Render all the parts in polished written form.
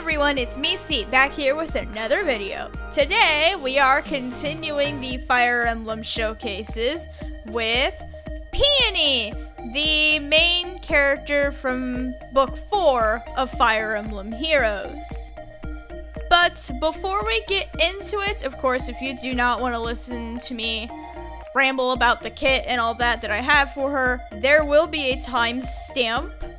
everyone, it's me, C, back here with another video. Today, we are continuing the Fire Emblem showcases with Peony, the main character from Book 4 of Fire Emblem Heroes. But before we get into it, of course, if you do not want to listen to me ramble about the kit and all that I have for her, there will be a timestamp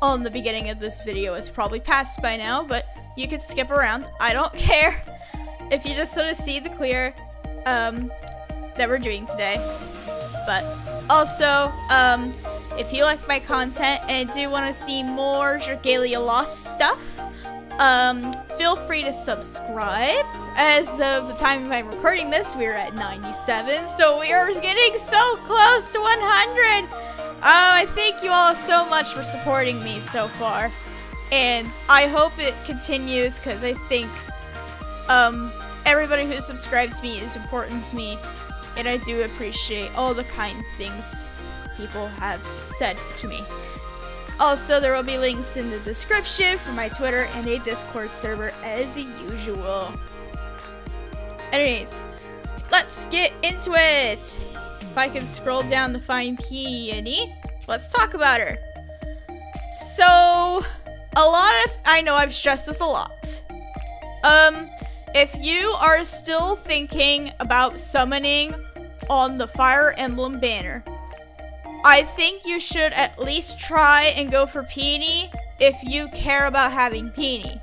on the beginning of this video. It's probably passed by now, but you can skip around. I don't care if you just want to see the clear that we're doing today. But also, if you like my content and do want to see more Dragalia Lost stuff, feel free to subscribe. As of the time I'm recording this, we're at 97, so we are getting so close to 100. I thank you all so much for supporting me so far, and I hope it continues because I think everybody who subscribes to me is important to me, and I do appreciate all the kind things people have said to me. Also, there will be links in the description for my Twitter and a Discord server as usual. Anyways, let's get into it. If I can scroll down to find Peony, let's talk about her. So, I know I've stressed this a lot. If you are still thinking about summoning on the Fire Emblem banner, I think you should at least try and go for Peony if you care about having Peony.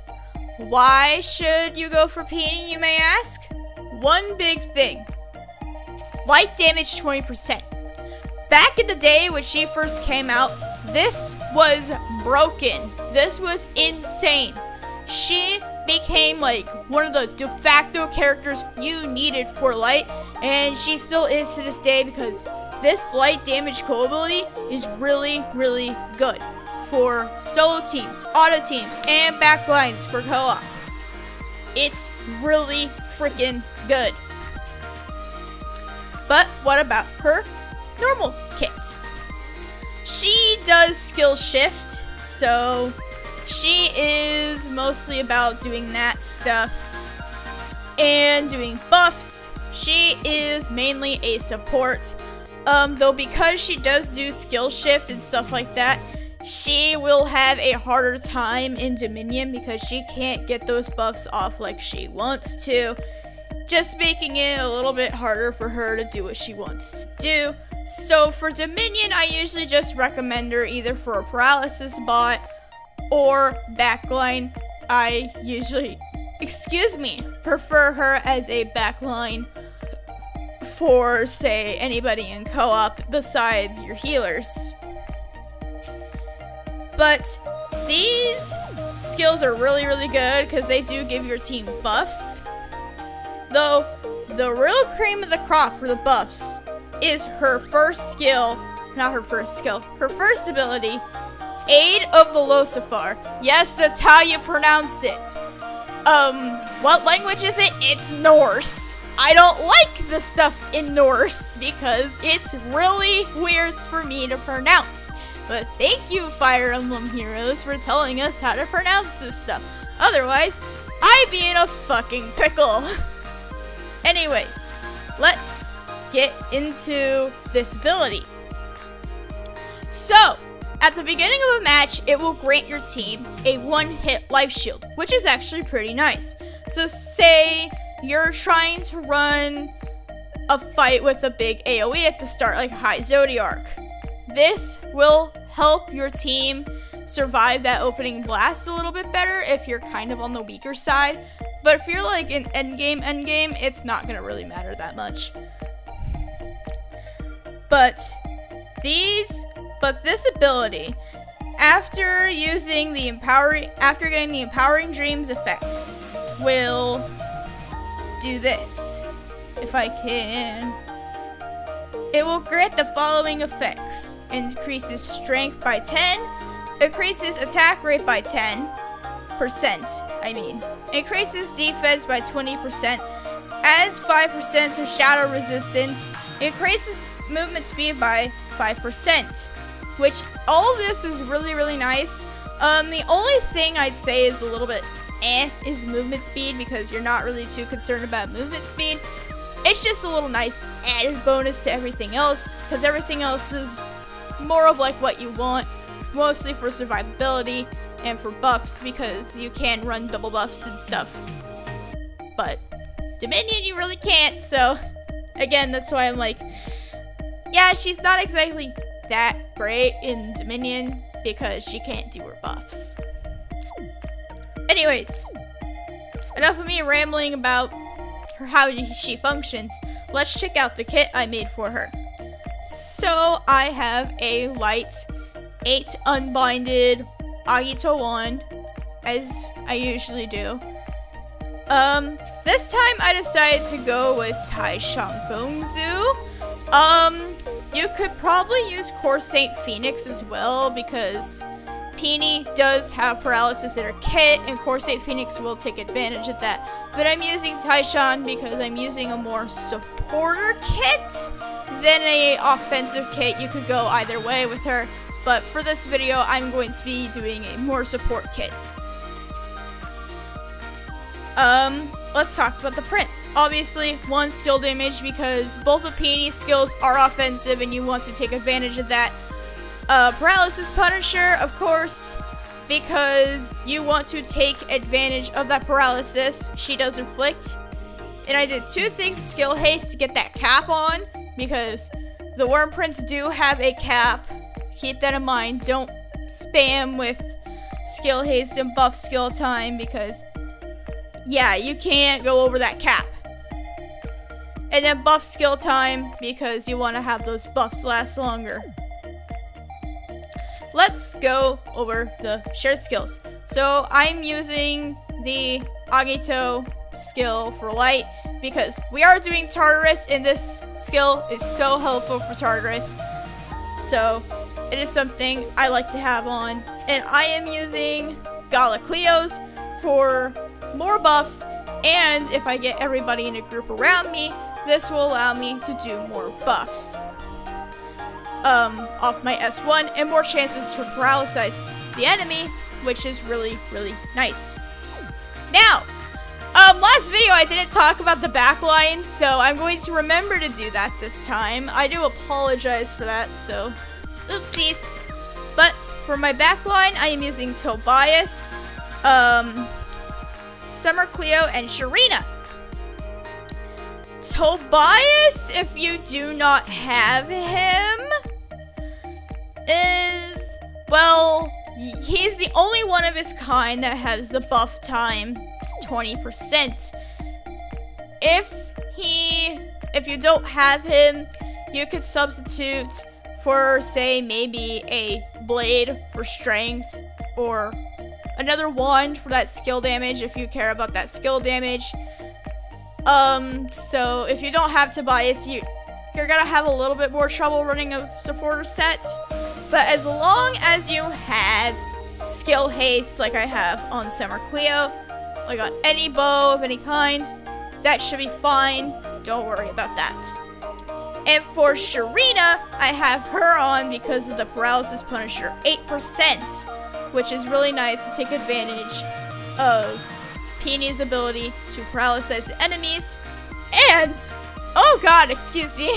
Why should you go for Peony, you may ask? One big thing. Light damage 20%. Back in the day when she first came out, this was broken. This was insane. She became like one of the de facto characters you needed for light, and she still is to this day because this light damage co-ability is really, really good for solo teams, auto teams, and backlines for co-op. It's really freaking good. But what about her normal kit? She does skill shift, so she is mostly about doing that stuff and doing buffs. She is mainly a support, though because she does do skill shift and stuff like that, she will have a harder time in Dominion because she can't get those buffs off like she wants to, just making it a little bit harder for her to do what she wants to do. So for Dominion, I usually just recommend her either for a paralysis bot or backline. I usually, prefer her as a backline for, say, anybody in co-op besides your healers. But these skills are really, really good because they do give your team buffs. Though, the real cream of the crop for the buffs is her first skill, her first ability, Aid of the Lucifer. Yes, that's how you pronounce it. What language is it? It's Norse. I don't like the stuff in Norse because it's really weird for me to pronounce. But thank you, Fire Emblem Heroes, for telling us how to pronounce this stuff. Otherwise, I'd be in a fucking pickle. Anyways, let's get into this ability. So, at the beginning of a match, it will grant your team a one-hit life shield, which is actually pretty nice. So say you're trying to run a fight with a big AoE at the start, like High Zodiac. This will help your team survive that opening blast a little bit better if you're kind of on the weaker side. But if you're like in endgame, it's not gonna really matter that much. But this ability, after getting the Empowering Dreams effect, will do this. If I can. It will grant the following effects. Increases strength by 10, increases attack rate by 10%, increases defense by 20%, adds 5% to shadow resistance, increases movement speed by 5%, which all of this is really, really nice. The only thing I'd say is a little bit is movement speed, because you're not really too concerned about movement speed. It's just a little nice added bonus to everything else, because everything else is more of like what you want, mostly for survivability and for buffs, because you can run double buffs and stuff. But Dominion, you really can't, so again, that's why I'm like, yeah, she's not exactly that great in Dominion, because she can't do her buffs. Anyways, enough of me rambling about how she functions. Let's check out the kit I made for her. So I have a light 8 unbinded Agito wand, as I usually do. This time I decided to go with Shan Gongzhu. You could probably use Core Saint Phoenix as well, because Peony does have paralysis in her kit, and Core Saint Phoenix will take advantage of that. But I'm using Shan because I'm using a more supporter kit than a offensive kit. You could go either way with her, but for this video, I'm going to be doing a more support kit. Let's talk about the prints. Obviously, 1 skill damage, because both of Peony's skills are offensive and you want to take advantage of that. Paralysis Punisher, of course, because you want to take advantage of that paralysis she does inflict. And I did 2 things, skill haste to get that cap on, because the worm prints do have a cap. Keep that in mind. Don't spam with skill haste and buff skill time, because yeah, you can't go over that cap. And then buff skill time, because you want to have those buffs last longer. Let's go over the shared skills. So I'm using the Agito skill for light, because we are doing Tartarus, and this skill is so helpful for Tartarus. So it is something I like to have on. And I am using Cleo's for more buffs, and if I get everybody in a group around me, this will allow me to do more buffs off my S1, and more chances to paralyze the enemy, which is really, really nice. Now, last video I didn't talk about the backline, so I'm going to remember to do that this time. I do apologize for that, so oopsies. But for my backline, I am using Tobias, Summer Cleo, and Sharena. Tobias, if you do not have him, is, well, he's the only one of his kind that has the buff time 20%. If you don't have him, you could substitute for, say, maybe a blade for strength, or another wand for that skill damage if you care about that skill damage. So if you don't have Tobias, you're gonna have a little bit more trouble running a supporter set. But as long as you have skill haste, like I have on Summer Cleo, like on any bow of any kind, that should be fine. Don't worry about that. And for Sharena, I have her on because of the Paralysis Punisher 8%, which is really nice to take advantage of Peony's ability to paralyze the enemies. And, oh god, excuse me.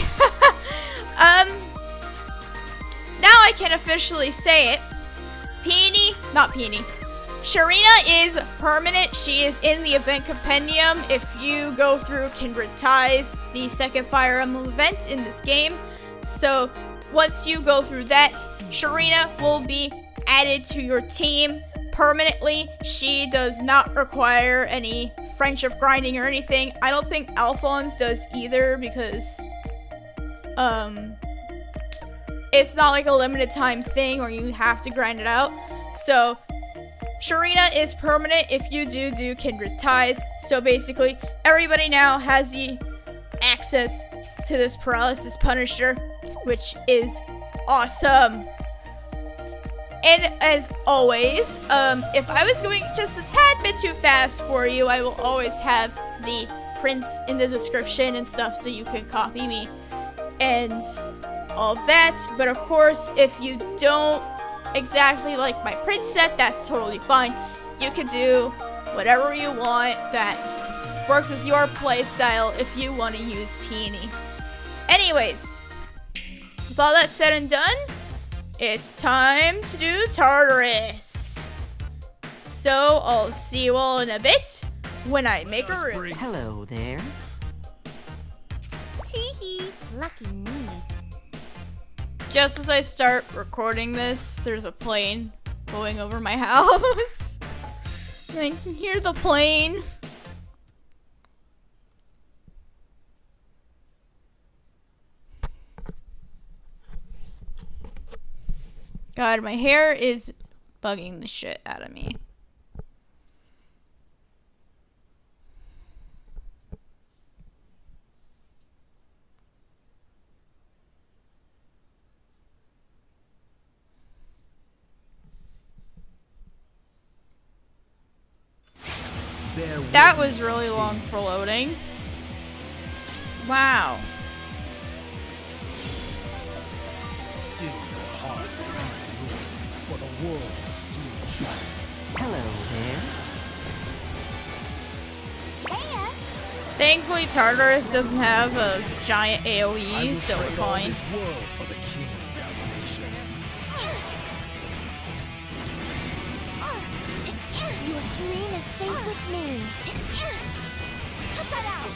Now I can officially say it. Sharena is permanent. She is in the event compendium if you go through Kindred Ties, the second Fire Emblem event in this game. So once you go through that, Sharena will be added to your team permanently. She does not require any friendship grinding or anything. I don't think Alphonse does either, because it's not like a limited time thing or you have to grind it out. So Sharena is permanent if you do Kindred Ties. So basically everybody now has the access to this Paralysis Punisher, which is awesome. And as always, if I was going just a tad bit too fast for you, I will always have the prints in the description and stuff, so you can copy me and all that. But of course, if you don't exactly like my print set, that's totally fine. You could do whatever you want that works with your playstyle if you want to use Peony. Anyways, with all that said and done, it's time to do Tartarus. So I'll see you all in a bit when I make a room. Hello there. Teehee, lucky me. Just as I start recording this, there's a plane going over my house. I can hear the plane. God, my hair is bugging the shit out of me. That was really long for loading. Wow. Still your hearts are empty for the world to see. Hello there. Hey, us. Thankfully, Tartarus doesn't have a giant AoE, so we're fine. This world for the king's salvation. Your dream is safe with me. Cut that out.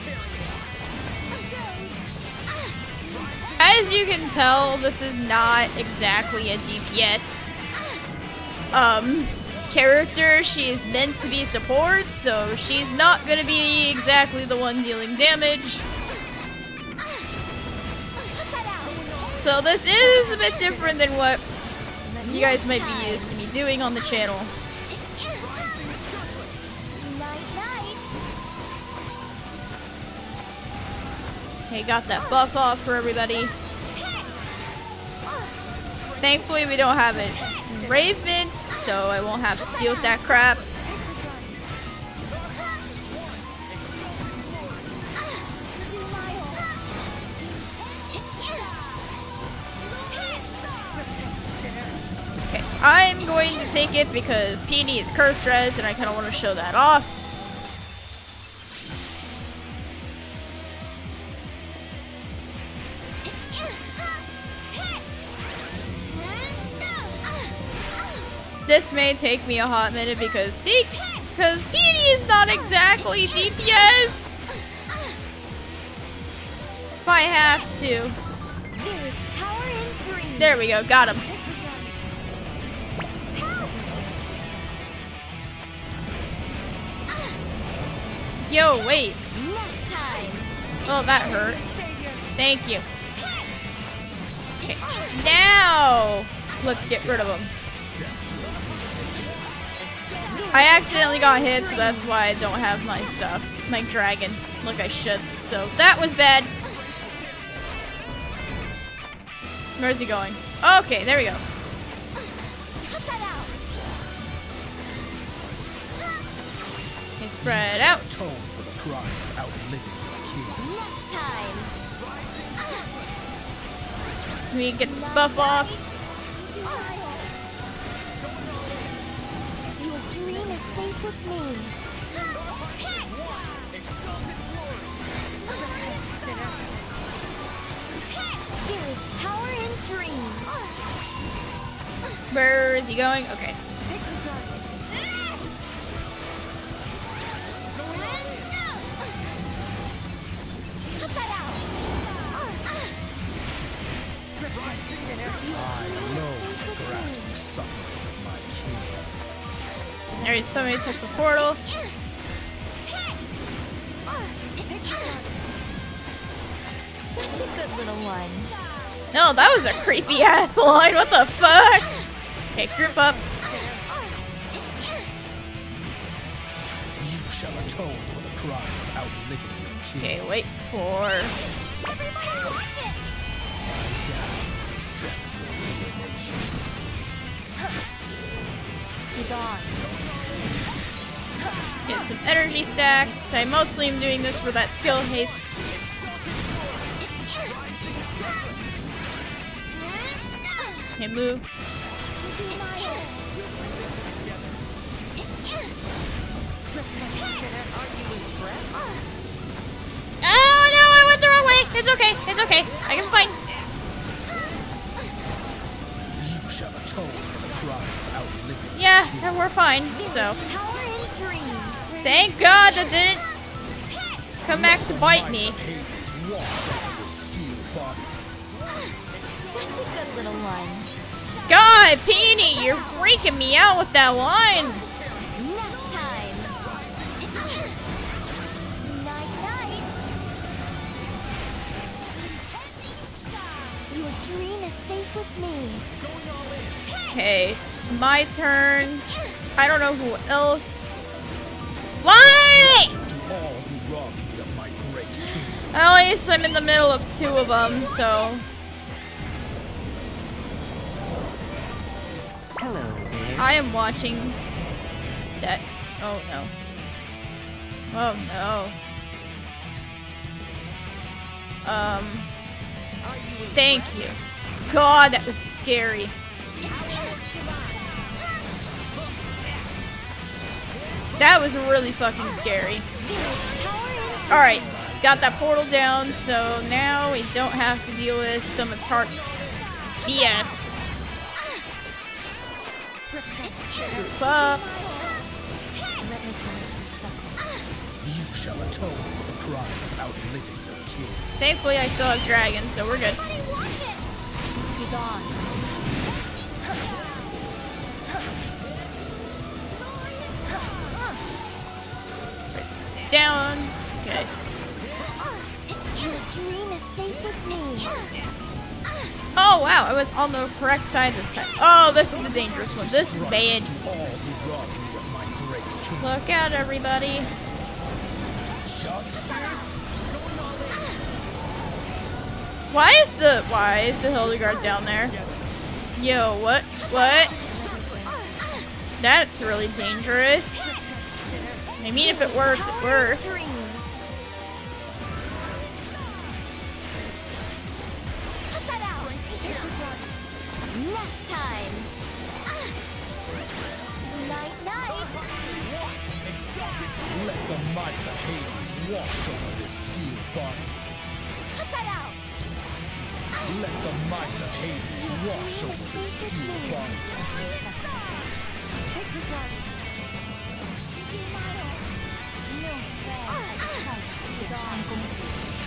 As you can tell, this is not exactly a DPS character. She is meant to be support, so she's not gonna be exactly the one dealing damage. So this is a bit different than what you guys might be used to me doing on the channel. Okay, got that buff off for everybody. Thankfully, we don't have it Ravement, so I won't have to deal with that crap. Okay, I'm going to take it because Peony is curse res, and I kind of want to show that off. This may take me a hot minute because Peony is not exactly DPS. If I have to. There is power in dreams. There we go, got him. Yo, wait. Nap time. Oh, that hurt. Thank you. Okay, now let's get rid of him. I accidentally got hit, so that's why I don't have my stuff. My dragon, like I should. So that was bad. Where's he going? Okay, there we go. Cut that out. Okay, spread out. Atone for the crime of outliving the king. Nap time. Can we get this buff off? Your dream is safe with me. There is power in dreams. Where is he going? Okay. Cut that out. I know the grasping suffering of my king. Alright, somebody took the portal. Such a good little one. No, that was a creepy ass line. What the fuck? Okay, group up. You shall atone for the crime of outliving the king. Okay, wait for. Everybody watch it. Accept your elimination. Be gone. Get some energy stacks. I mostly am doing this for that skill haste. Okay, move. Oh no, I went the wrong way. It's okay. It's okay. I can find. You shall atone for the crime of outliving. Yeah, we're fine. So, Power in dreams. thank God that didn't come back to bite me. Hades walk over the steel body. Such a good little one. God, Peony, you're freaking me out with that line. Nap time. Night, night. Your dream is safe with me. Okay, it's my turn. I don't know who else. Why? To all who robbed me of my great kingdom. At least I'm in the middle of two of them, so. Hello there. I am watching that. Oh no. Oh no. Thank you. God, that was scary. That was really fucking scary. Alright, got that portal down, so now we don't have to deal with some of Tart's BS. Group up. You shall atone for the crime of outliving your king. Thankfully, I still have Dragon, so we're good. Be gone. Down. Okay. Your dream is safe with me. Oh wow, I was on the correct side this time. Oh, this is the dangerous one. This is bad. To all who robbed me of my great kingdom. Look out, everybody. Why is the Hildegard down there? Yo, what? What? That's really dangerous. I mean, if it works, it works. Dreams. Cut that out. Nap time. Night, night. Let the might of Hades wash over this steel body. Cut that out. Let the might of Hades wash over this steel body.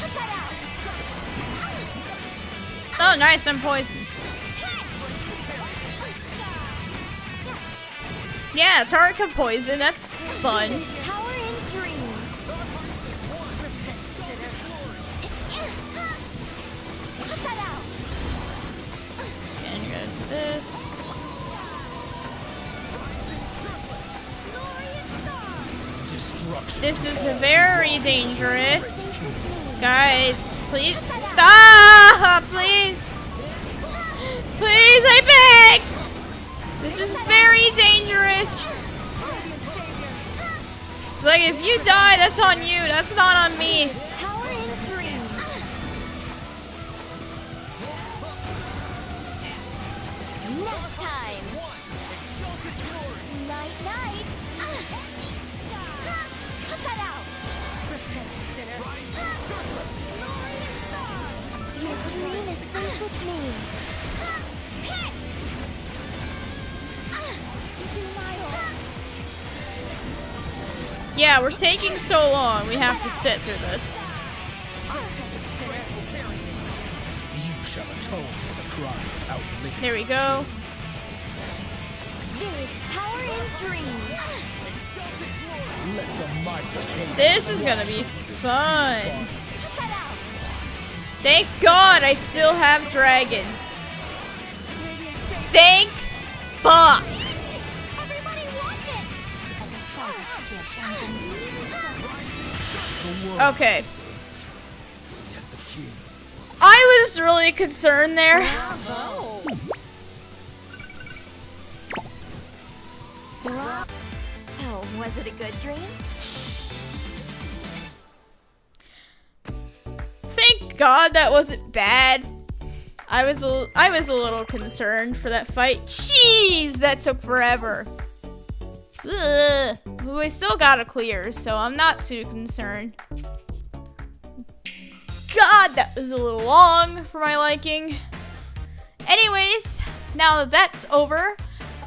Cut that out. Oh, nice, I'm poisoned. Yeah, Tart can poison, that's fun. Power in dreams. Cut that out. And you're gonna do this. Destruction. This is very dangerous. Guys, please stop! Please! Please, I beg! This is very dangerous. It's like if you die, that's on you. That's not on me. Power in dreams. Nap time. Night, night. Cut that out. Your dream is safe with me. Yeah, we're taking so long. We have to sit through this. You shall atone for the crime of outliving. There we go. There is power in dreams. Let the might of Hades This is gonna be fun. Cut that out. Thank God I still have Dragon. Thank fuck. Everybody watch it. Okay. yet the king was I was really concerned there. So, was it a good dream? Thank God that wasn't bad. I was a little concerned for that fight. Jeez, that took forever. Ugh. we still got a clear, so I'm not too concerned. God, that was a little long for my liking. Anyways, now that that's over,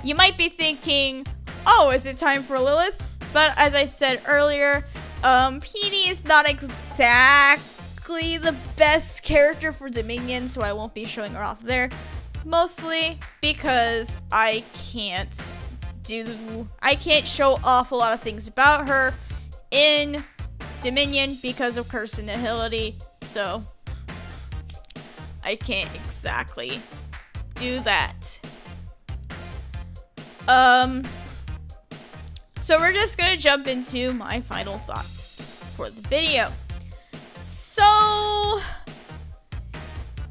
you might be thinking, oh, is it time for Lilith? But as I said earlier, Peony is not exactly the best character for Dominion, so I won't be showing her off there. Mostly because I can't show off a lot of things about her in Dominion because of personality, so I can't exactly do that. So we're just gonna jump into my final thoughts for the video. So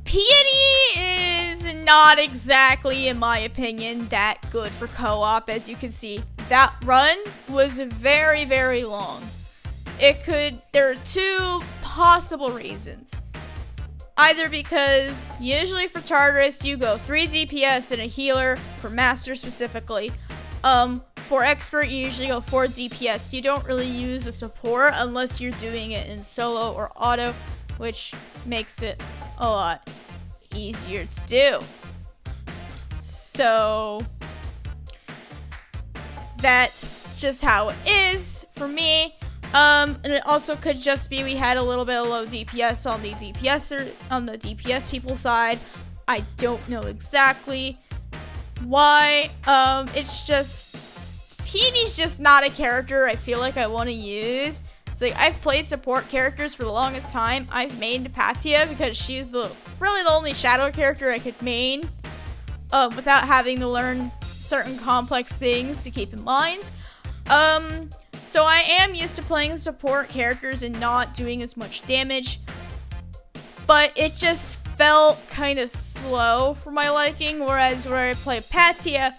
Peony is not exactly, in my opinion, that good for co-op. As you can see, that run was very, very long. There are two possible reasons. Either because usually for Tartarus you go 3 DPS and a healer, for Master specifically. For Expert you usually go 4 DPS. You don't really use a support unless you're doing it in solo or auto, which makes it a lot easier to do. So that's just how it is for me. And it also could just be we had a little bit of low DPS on the DPS people side. I don't know exactly why. It's just Peony's just not a character I feel like I want to use. It's like I've played support characters for the longest time. I've mained Patia because she's really the only shadow character I could main without having to learn certain complex things to keep in mind. So I am used to playing support characters and not doing as much damage, but it just felt kind of slow for my liking, whereas where I play Patia,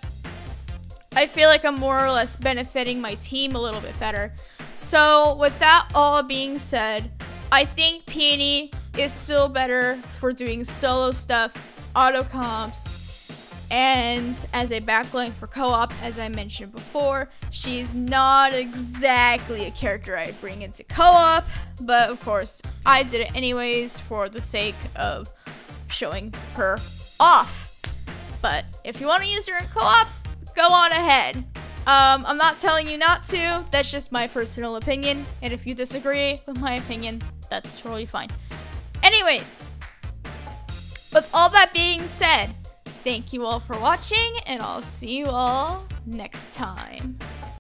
I feel like I'm more or less benefiting my team a little bit better. So with that all being said, I think Peony is still better for doing solo stuff, auto comps, and as a backline for co-op, as I mentioned before. She's not exactly a character I'd bring into co-op, but of course I did it anyways for the sake of showing her off. But if you want to use her in co-op, go on ahead. I'm not telling you not to, that's just my personal opinion, and if you disagree with my opinion, that's totally fine. Anyways, with all that being said, thank you all for watching, and I'll see you all next time.